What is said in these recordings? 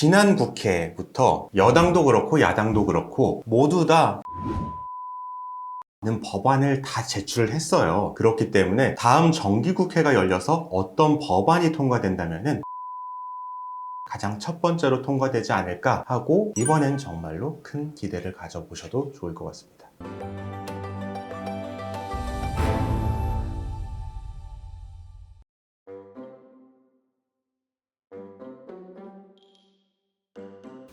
지난 국회부터 여당도 그렇고 야당도 그렇고 모두 다 법안을 다 제출을 했어요. 그렇기 때문에 다음 정기국회가 열려서 어떤 법안이 통과된다면은 가장 첫 번째로 통과되지 않을까 하고 이번엔 정말로 큰 기대를 가져보셔도 좋을 것 같습니다.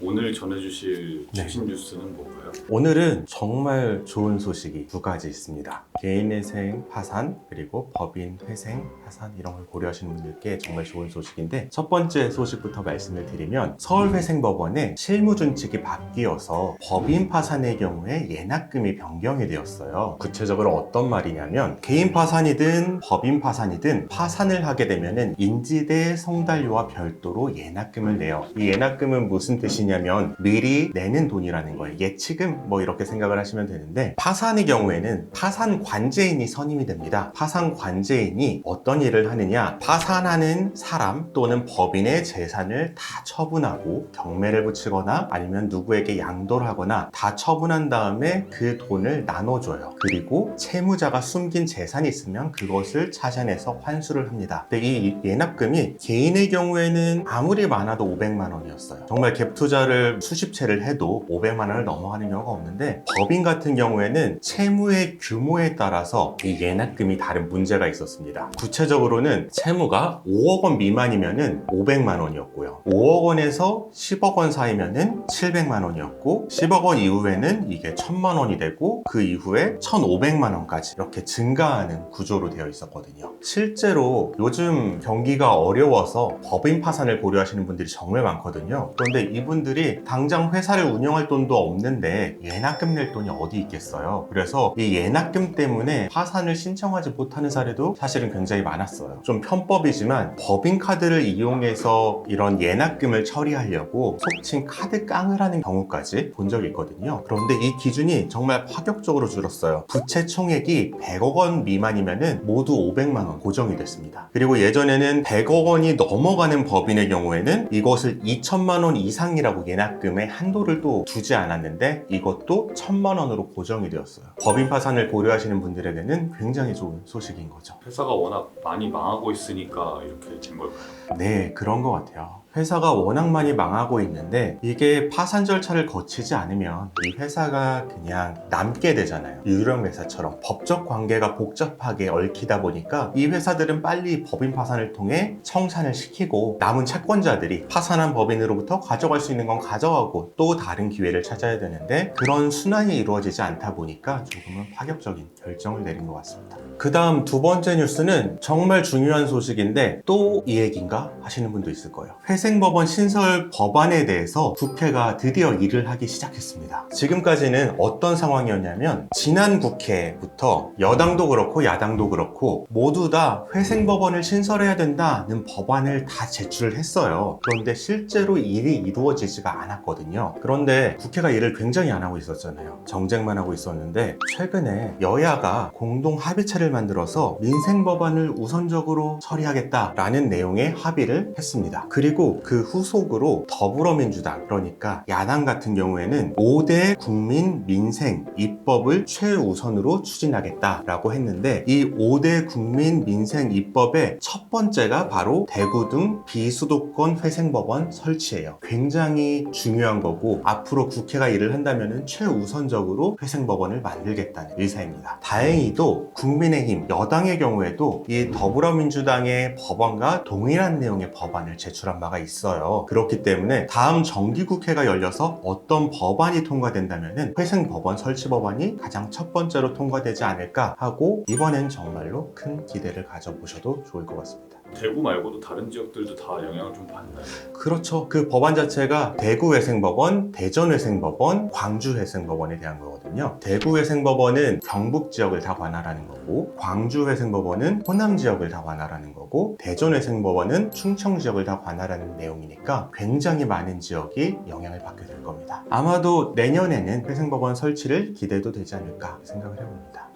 오늘 전해주실 네. 최신 뉴스는 뭔가요? 오늘은 정말 좋은 소식이 두 가지 있습니다. 개인회생 파산 그리고 법인 회생 파산 이런 걸 고려하시는 분들께 정말 좋은 소식인데, 첫 번째 소식부터 말씀을 드리면 서울회생법원의 실무준칙이 바뀌어서 법인 파산의 경우에 예납금이 변경이 되었어요. 구체적으로 어떤 말이냐면 개인 파산이든 법인 파산이든 파산을 하게 되면은 인지대 성단료와 별도로 예납금을 내요. 이 예납금은 무슨 뜻이냐면 미리 내는 돈이라는 거예요. 예치금 뭐 이렇게 생각을 하시면 되는데, 파산의 경우에는 파산 관제인이 선임이 됩니다. 파산 관제인이 어떤 일을 하느냐, 파산하는 사람 또는 법인의 재산을 다 처분하고 경매를 붙이거나 아니면 누구에게 양도를 하거나 다 처분한 다음에 그 돈을 나눠줘요. 그리고 채무자가 숨긴 재산이 있으면 그것을 찾아내서 환수를 합니다. 근데 이 예납금이 개인의 경우에는 아무리 많아도 500만 원이었어요. 정말 갭 투자를 수십 채를 해도 500만 원을 넘어가는 경우가 없는데, 법인 같은 경우에는 채무의 규모에 따라서 이 예납금이 다른 문제가 있었습니다. 구체적으로는 채무가 5억 원 미만이면은 500만 원이었고요. 5억 원에서 10억 원 사이면은 700만 원이었고, 10억 원 이후에는 이게 1000만 원이 되고, 그 이후에 1500만 원까지 이렇게 증가하는 구조로 되어 있었거든요. 실제로 요즘 경기가 어려워서 법인 파산을 고려하시는 분들이 정말 많거든요. 그런데 이분들이 당장 회사를 운영할 돈도 없는데 예납금 낼 돈이 어디 있겠어요. 그래서 이 예납금 때문에 파산을 신청하지 못하는 사례도 사실은 굉장히 많았어요. 좀 편법이지만 법인카드를 이용해서 이런 예납금을 처리하려고 속칭 카드 깡을 하는 경우까지 본 적이 있거든요. 그런데 이 기준이 정말 파격적으로 줄었어요. 부채 총액이 100억 원 미만이면은 모두 500만 원 고정이 됐습니다. 그리고 예전에는 100억 원이 넘어가는 법인의 경우에는 이것을 2천만 원 이상이라고 예납금의 한도를 또 두지 않았는데, 이것도 1000만 원으로 고정이 되었어요. 법인 파산을 고려하시는 분들에게는 굉장히 좋은 소식인 거죠. 회사가 워낙 많이 망하고 있으니까 이렇게 된 걸까요? 네, 그런 것 같아요. 회사가 워낙 많이 망하고 있는데 이게 파산 절차를 거치지 않으면 이 회사가 그냥 남게 되잖아요. 유령 회사처럼 법적 관계가 복잡하게 얽히다 보니까 이 회사들은 빨리 법인 파산을 통해 청산을 시키고 남은 채권자들이 파산한 법인으로부터 가져갈 수 있는 건 가져가고 또 다른 기회를 찾아야 되는데, 그런 순환이 이루어지지 않다 보니까 조금은 파격적인 결정을 내린 것 같습니다. 그 다음 두 번째 뉴스는 정말 중요한 소식인데 또 이 얘기인가 하시는 분도 있을 거예요. 회생법원 신설 법안에 대해서 국회가 드디어 일을 하기 시작했습니다. 지금까지는 어떤 상황이었냐면 지난 국회부터 여당도 그렇고 야당도 그렇고 모두 다 회생법원을 신설해야 된다는 법안을 다 제출을 했어요. 그런데 실제로 일이 이루어지지가 않았거든요. 그런데 국회가 일을 굉장히 안 하고 있었잖아요. 정쟁만 하고 있었는데 최근에 여야가 공동 합의체를 만들어서 민생법안을 우선적으로 처리하겠다라는 내용의 합의를 했습니다. 그리고 그 후속으로 더불어민주당, 그러니까 야당 같은 경우에는 5대 국민 민생 입법을 최우선으로 추진하겠다라고 했는데, 이 5대 국민 민생 입법의 첫 번째가 바로 대구 등 비수도권 회생법원 설치예요. 굉장히 중요한 거고 앞으로 국회가 일을 한다면 최우선적으로 회생법원을 만들겠다는 의사입니다. 다행히도 국민의힘 여당의 경우에도 이 더불어민주당의 법안과 동일한 내용의 법안을 제출한 바가 있어요. 그렇기 때문에 다음 정기국회가 열려서 어떤 법안이 통과된다면 회생법원 설치 법안이 가장 첫 번째로 통과되지 않을까 하고 이번엔 정말로 큰 기대를 가져보셔도 좋을 것 같습니다. 대구 말고도 다른 지역들도 다 영향을 좀 받나요? 그렇죠. 그 법안 자체가 대구회생법원, 대전회생법원, 광주회생법원에 대한 거거든요. 대구회생법원은 경북 지역을 다 관할하는 거고, 광주회생법원은 호남 지역을 다 관할하는 거고, 대전회생법원은 충청 지역을 다 관할하는 내용이니까 굉장히 많은 지역이 영향을 받게 될 겁니다. 아마도 내년에는 회생법원 설치를 기대도 되지 않을까 생각을 해봅니다.